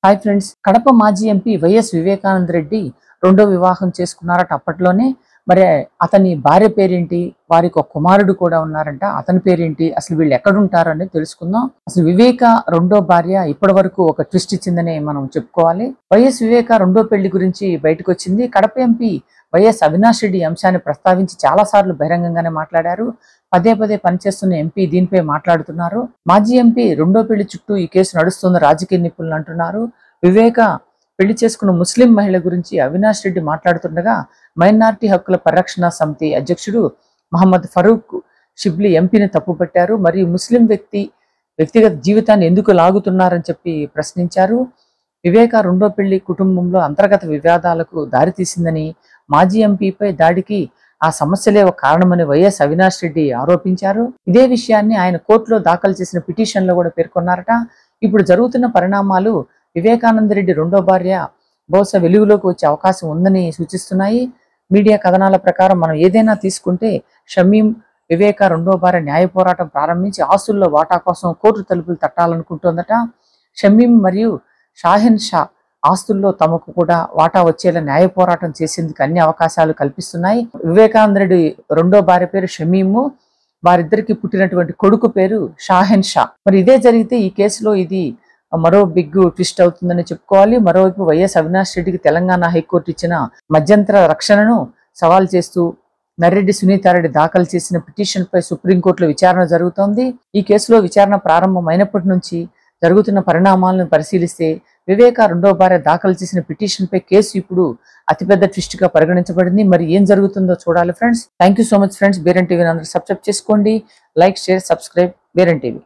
Hi friends, Kadapa మాజీ MP YS Vivekananda Reddy రెండో వివాహం చేసుకున్నారట. అప్పట్లోనే మరి అతని భార్య పేరేంటి, వారికి ఒక కుమారుడు కూడా ఉన్నారంట. అతని పేరేంటి, అసలు వీళ్ళు ఎక్కడుంటారు అనేది తెలుసుకుందాం. అసలు వివేక రెండో భార్య ఇప్పటి వరకు ఒక ట్విస్ట్ ఇచ్చిందని మనం చెప్పుకోవాలి. వైఎస్ వివేక రెండో పెళ్లి గురించి బయటకు వచ్చింది. కడప ఎంపీ వైఎస్ అవినాష్ రెడ్డి అంశాన్ని ప్రస్తావించి చాలా సార్లు బహిరంగంగానే మాట్లాడారు. పదే పదే పనిచేస్తున్న ఎంపీ దీనిపై మాట్లాడుతున్నారు. మాజీ ఎంపీ రెండో పెళ్లి చుట్టూ ఈ కేసు నడుస్తున్న రాజకీయ నిపుణులు అంటున్నారు. వివేక పెళ్లి చేసుకున్న ముస్లిం మహిళ గురించి అవినాష్ రెడ్డి మాట్లాడుతుండగా మైనార్టీ హక్కుల పరిరక్షణ సమితి అధ్యక్షుడు మహమ్మద్ ఫరూక్ షిబ్లీ ఎంపీని తప్పుపట్టారు. మరియు ముస్లిం వ్యక్తిగత జీవితాన్ని ఎందుకు లాగుతున్నారని చెప్పి ప్రశ్నించారు. వివేక రెండో పెళ్లి కుటుంబంలో అంతర్గత వివాదాలకు దారితీసిందని, మాజీ ఎంపీపై దాడికి ఆ సమస్యలే ఒక కారణమని వైఎస్ అవినాష్ రెడ్డి ఆరోపించారు. ఇదే విషయాన్ని ఆయన కోర్టులో దాఖలు చేసిన పిటిషన్లో కూడా పేర్కొన్నారట. ఇప్పుడు జరుగుతున్న పరిణామాలు వివేకానంద రెడ్డి రెండో భార్య బహుశా వెలుగులోకి వచ్చే అవకాశం ఉందని సూచిస్తున్నాయి. మీడియా కథనాల ప్రకారం మనం ఏదైనా తీసుకుంటే షమీం వివేక రెండో భార్య న్యాయ పోరాటం ప్రారంభించి ఆస్తుల్లో వాటా కోసం కోర్టు తలుపులు తట్టాలనుకుంటోందట. షమీం మరియు షాహెన్ షా ఆస్తుల్లో తమకు కూడా వాటా వచ్చేలా న్యాయ పోరాటం చేసేందుకు అన్ని అవకాశాలు కల్పిస్తున్నాయి. వివేకానంద రెడ్డి రెండో భార్య పేరు షమీము, వారిద్దరికి పుట్టినటువంటి కొడుకు పేరు షాహెన్ షా. మరి ఇదే జరిగితే ఈ కేసులో ఇది మరో బిగ్ ట్విస్ట్ అవుతుందని చెప్పుకోవాలి. మరోవైపు వైఎస్ అవినాష్ రెడ్డికి తెలంగాణ హైకోర్టు ఇచ్చిన మధ్యంతర రక్షణను సవాల్ చేస్తూ నర్రెడ్డి సునీతారెడ్డి దాఖలు చేసిన పిటిషన్ పై సుప్రీంకోర్టులో విచారణ జరుగుతోంది. ఈ కేసులో విచారణ ప్రారంభమైనప్పటి నుంచి జరుగుతున్న పరిణామాలను పరిశీలిస్తే వివేక రెండో భార్య దాఖలు చేసిన పిటిషన్ పై కేసు ఇప్పుడు అతిపెద్ద ట్విస్ట్ గా పరిగణించబడింది. మరి ఏం జరుగుతుందో చూడాలి friends. Thank you so much friends. బేరన్ టీవీని అందరూ సబ్స్క్రైబ్ చేసుకోండి. లైక్, షేర్, సబ్స్క్రైబ్ బేరన్ టీవీ.